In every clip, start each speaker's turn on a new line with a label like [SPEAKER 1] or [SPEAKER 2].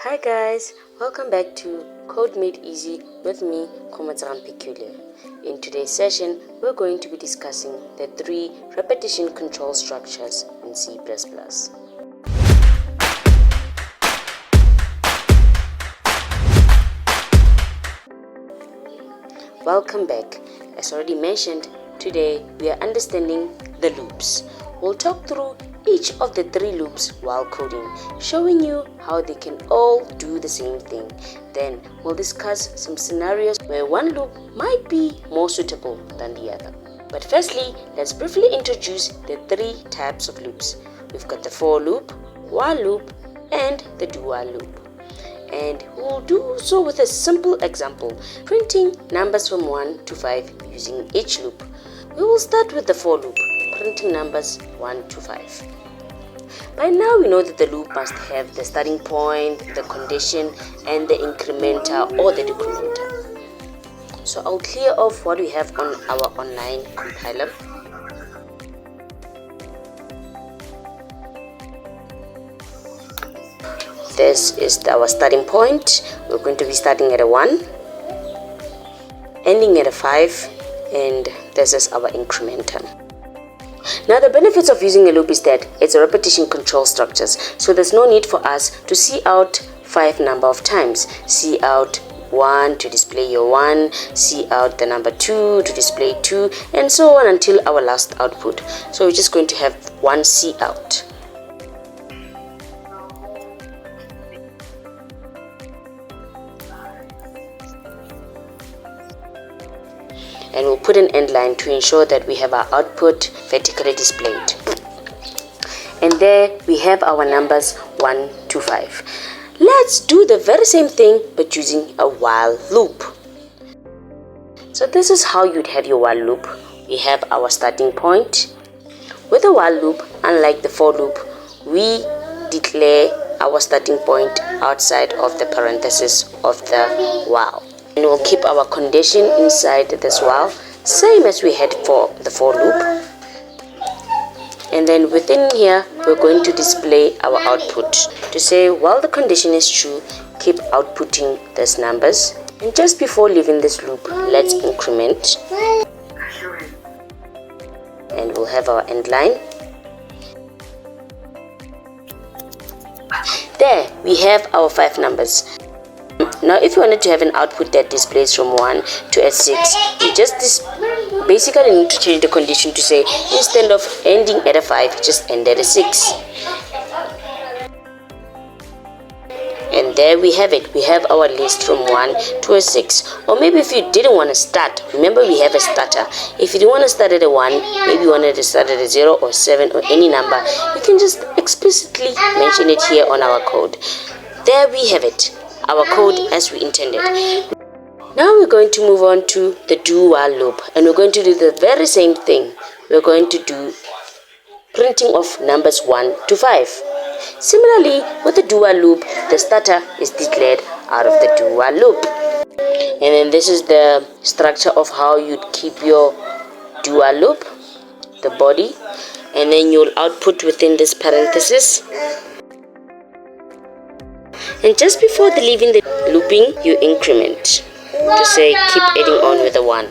[SPEAKER 1] Hi guys, welcome back to Code Made Easy with me, Komatsaram Peculiar. In today's session, we're going to be discussing the 3 repetition control structures in C++. Welcome back. As already mentioned, today we are understanding the loops. We'll talk through each of the 3 loops while coding, showing you how they can all do the same thing. Then we'll discuss some scenarios where one loop might be more suitable than the other. But firstly, let's briefly introduce the 3 types of loops. We've got the for loop, while loop, and the do while loop. And we'll do so with a simple example, printing numbers from 1 to 5 using each loop. We will start with the for loop, printing numbers 1 to 5. By now we know that the loop must have the starting point, the condition, and the incrementer or the decrementer. So I'll clear off what we have on our online compiler. This is our starting point. We're going to be starting at a 1, ending at a 5, and this is our incrementer. Now the benefits of using a loop is that it's a repetition control structures, so there's no need for us to see out 5 number of times. See out 1 to display your 1, see out the number 2 to display 2, and so on until our last output. So we're just going to have one see out. And we'll put an end line to ensure that we have our output vertically displayed. And there we have our numbers 1 to 5. Let's do the very same thing but using a while loop. So this is how you'd have your while loop. We have our starting point. With a while loop, unlike the for loop, we declare our starting point outside of the parenthesis of the while. And we'll keep our condition inside this while, same as we had for the for loop. And then within here, we're going to display our output to say while the condition is true, keep outputting these numbers. And just before leaving this loop, let's increment. And we'll have our end line. There we have our 5 numbers. Now if you wanted to have an output that displays from 1 to a 6, you just basically need to change the condition to say instead of ending at a 5, just end at a 6. And there we have it. We have our list from 1 to a 6. Or maybe if you didn't want to start, remember we have a starter. If you didn't want to start at a 1, maybe you wanted to start at a 0 or 7 or any number, you can just explicitly mention it here on our code. There we have it. Our code as we intended. Now we're going to move on to the do while loop, and we're going to do the very same thing. We're going to do printing of numbers 1 to 5. Similarly, with the do while loop, the starter is declared out of the do while loop. And then this is the structure of how you'd keep your do while loop, the body, and then you'll output within this parenthesis. And just before leaving the looping, you increment to say keep adding on with a 1.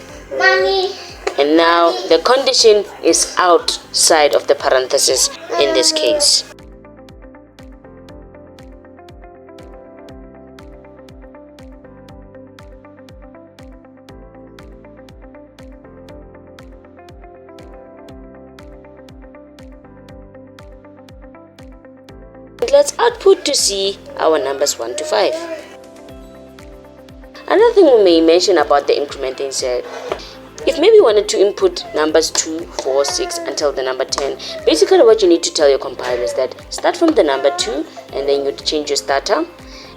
[SPEAKER 1] And now the condition is outside of the parenthesis in this case. Let's output to see our numbers 1 to 5. Another thing we may mention about the incrementing is that if maybe you wanted to input numbers 2, 4, 6 until the number 10, basically what you need to tell your compiler is that start from the number 2 and then you change your starter.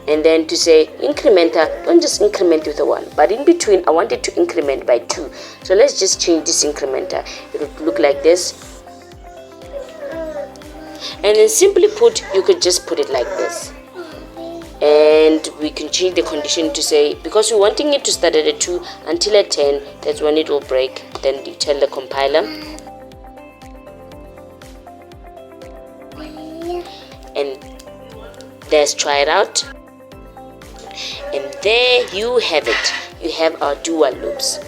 [SPEAKER 1] And then to say incrementer, don't just increment with a 1, but in between I want it to increment by 2. So let's just change this incrementer. It would look like this. And then simply put, you could just put it like this. And we can change the condition to say, because we're wanting it to start at a 2 until a 10, that's when it will break. Then you tell the compiler. And let's try it out. And there you have it. You have our do while loops.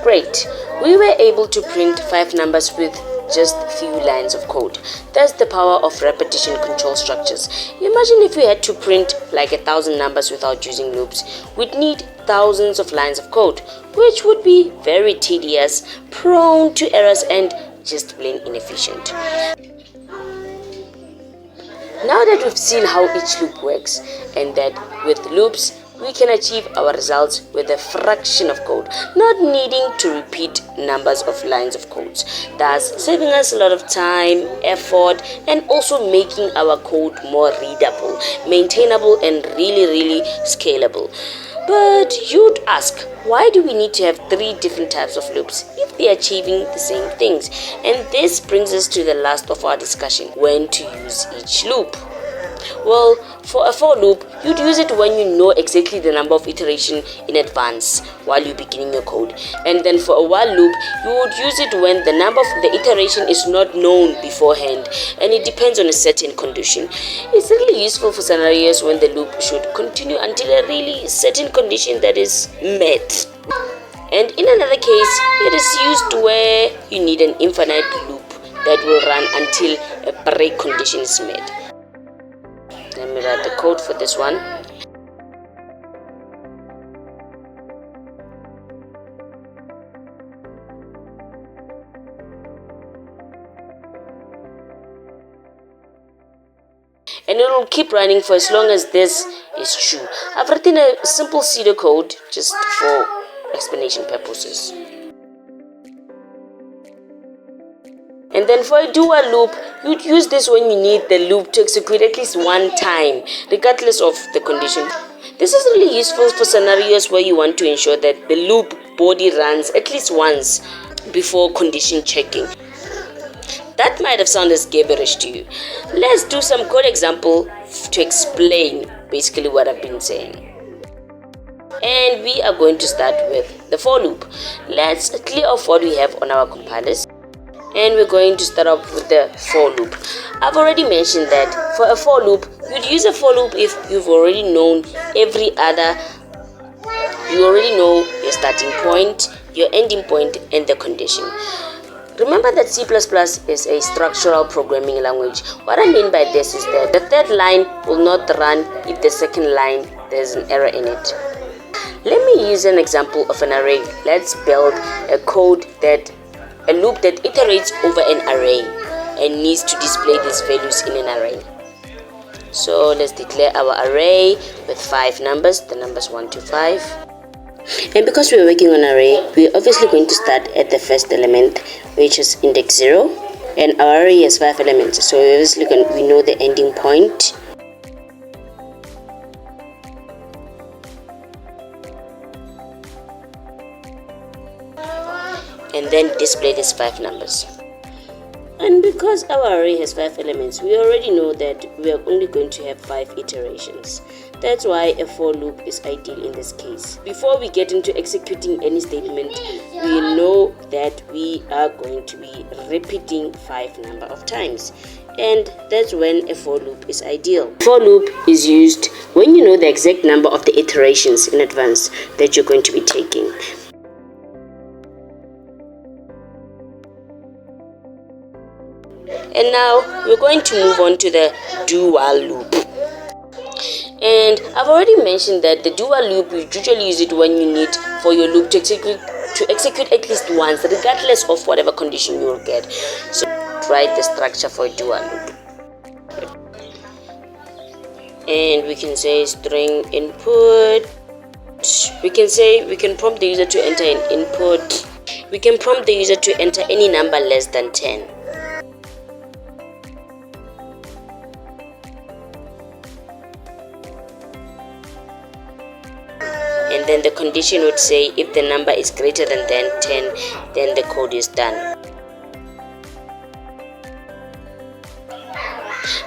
[SPEAKER 1] Great. We were able to print 5 numbers with just few lines of code. That's the power of repetition control structures. Imagine if we had to print like 1,000 numbers without using loops. We'd need thousands of lines of code, which would be very tedious, prone to errors, and just plain inefficient. Now that we've seen how each loop works, and that with loops we can achieve our results with a fraction of code, not needing to repeat numbers of lines of codes, thus saving us a lot of time, effort, and also making our code more readable, maintainable, and really scalable. But you'd ask, why do we need to have 3 different types of loops if they're achieving the same things? And this brings us to the last of our discussion, when to use each loop. Well, for a for loop, you'd use it when you know exactly the number of iteration in advance while you're beginning your code. And then for a while loop, you would use it when the number of the iteration is not known beforehand and it depends on a certain condition. It's really useful for scenarios when the loop should continue until a really certain condition that is met. And in another case, it is used where you need an infinite loop that will run until a break condition is met. Let me write the code for this one. And it will keep running for as long as this is true. I've written a simple pseudocode just for explanation purposes. And then for a do while loop, you'd use this when you need the loop to execute at least one time, regardless of the condition. This is really useful for scenarios where you want to ensure that the loop body runs at least once before condition checking. That might have sounded gibberish to you. Let's do some code example to explain basically what I've been saying. And we are going to start with the for loop. Let's clear off what we have on our compilers. And we're going to start off with the for loop. I've already mentioned that for a for loop, you'd use a for loop if you've already known you already know your starting point, your ending point, and the condition. Remember that C++ is a structural programming language. What I mean by this is that the third line will not run if the second line there's an error in it. Let me use an example of an array. Let's build a loop that iterates over an array and needs to display these values in an array. So let's declare our array with 5 numbers, the numbers 1 to 5. And because we're working on array, we're obviously going to start at the first element, which is index 0. And our array has 5 elements, so we know the ending point. And then display these 5 numbers. And because our array has 5 elements, we already know that we are only going to have 5 iterations. That's why a for loop is ideal in this case. Before we get into executing any statement, we know that we are going to be repeating 5 number of times. And that's when a for loop is ideal. For loop is used when you know the exact number of the iterations in advance that you're going to be taking. And now we're going to move on to the do while loop. And I've already mentioned that the do while loop, you usually use it when you need for your loop to execute at least once, regardless of whatever condition you will get. So write the structure for a do while loop. And we can say string input. We can prompt the user to enter an input. We can prompt the user to enter any number less than 10. And then the condition would say if the number is greater than 10, then the code is done.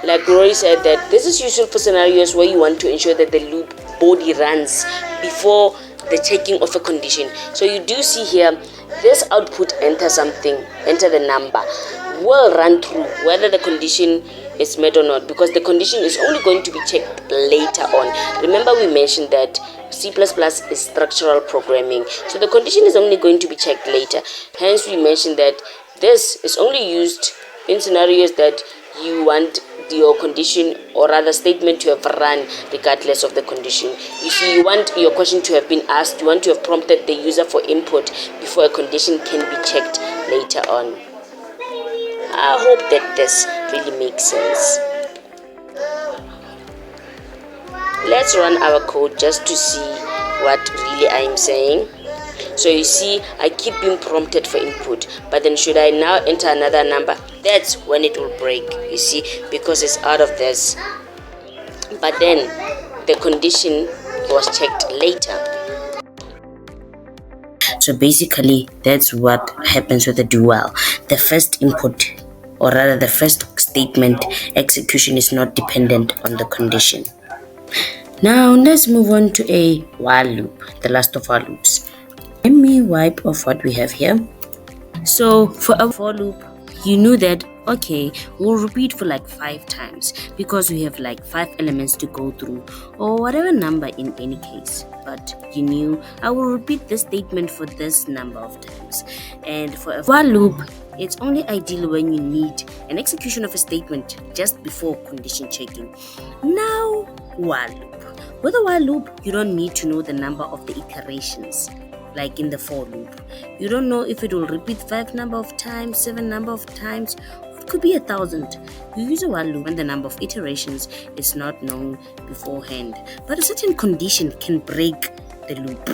[SPEAKER 1] Like Rory said, that this is useful for scenarios where you want to ensure that the loop body runs before the checking of a condition. So you do see here, this output enter the number will run through whether the condition it's met or not, because the condition is only going to be checked later on. Remember, we mentioned that C++ is structural programming, so the condition is only going to be checked later. Hence, we mentioned that this is only used in scenarios that you want your condition or rather statement to have run regardless of the condition. You see, you want your question to have been asked, you want to have prompted the user for input before a condition can be checked later on. I hope that this really makes sense. Let's run our code just to see what really I am saying. So you see, I keep being prompted for input, but then should I now enter another number? That's when it will break, you see, because it's out of this. But then the condition was checked later. So basically, that's what happens with the do while. The first input, or rather the first statement execution, is not dependent on the condition. Now let's move on to a while loop, the last of our loops. Let me wipe off what we have here. So for a for loop, you knew that, okay, we'll repeat for like 5 times because we have like 5 elements to go through, or whatever number in any case. But you knew I will repeat this statement for this number of times. And for a while loop, it's only ideal when you need an execution of a statement just before condition checking. Now, while loop. With a while loop, you don't need to know the number of the iterations. Like in the for loop, you don't know if it will repeat 5 number of times, 7 number of times, or it could be 1,000. You use a while loop when the number of iterations is not known beforehand, but a certain condition can break the loop.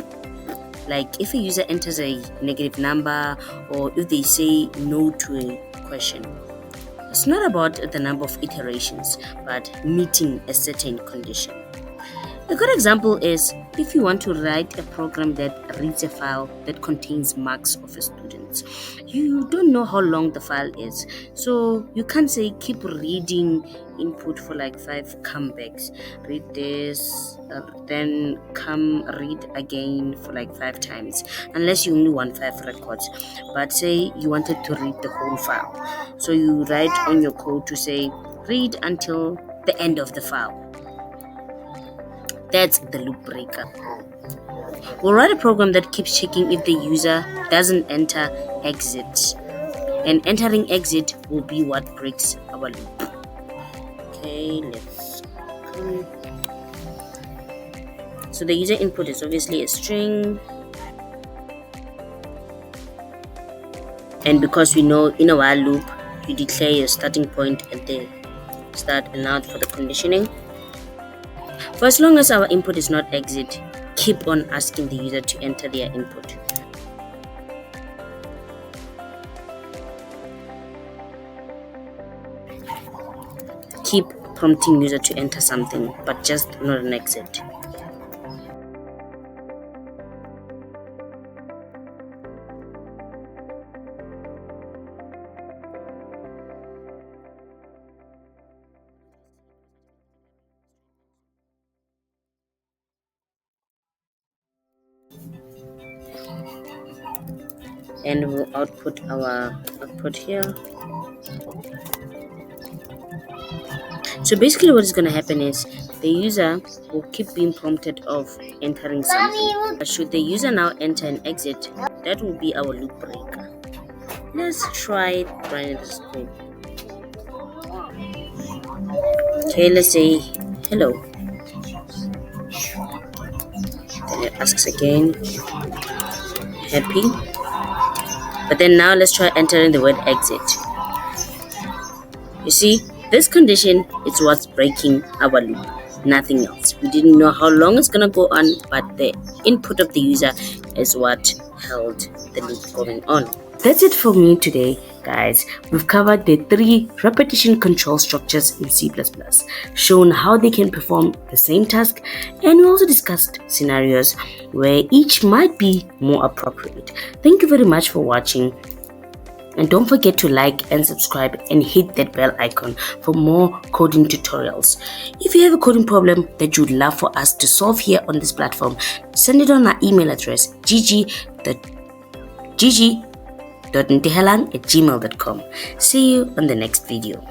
[SPEAKER 1] Like if a user enters a negative number, or if they say no to a question. It's not about the number of iterations, but meeting a certain condition. A good example is if you want to write a program that reads a file that contains marks of a student. You don't know how long the file is, so you can't say keep reading input for like 5 comebacks. Read this, then come read again for like 5 times, unless you only want 5 records. But say you wanted to read the whole file, so you write on your code to say read until the end of the file. That's the loop breaker. We'll write a program that keeps checking if the user doesn't enter exit, and entering exit will be what breaks our loop. Okay, let's go. So the user input is obviously a string, and because we know in a while loop you declare your starting point at the start and out for the conditioning. For as long as our input is not exit, keep on asking the user to enter their input. Keep prompting user to enter something, but just not an exit. And we'll output our output here. So basically what is going to happen is the user will keep being prompted of entering something. But should the user now enter and exit, that will be our loop breaker. Let's try it right at school. Okay, let's say hello. Then it asks again, happy. But then now let's try entering the word exit. You see, this condition is what's breaking our loop, nothing else. We didn't know how long it's gonna go on, but the input of the user is what held the loop going on. That's it for me today, guys. We've covered the 3 repetition control structures in C++, shown how they can perform the same task, and we also discussed scenarios where each might be more appropriate. Thank you very much for watching. And don't forget to like and subscribe and hit that bell icon for more coding tutorials. If you have a coding problem that you'd love for us to solve here on this platform, send it on our email address gg.ntehelang@gmail.com. See you on the next video.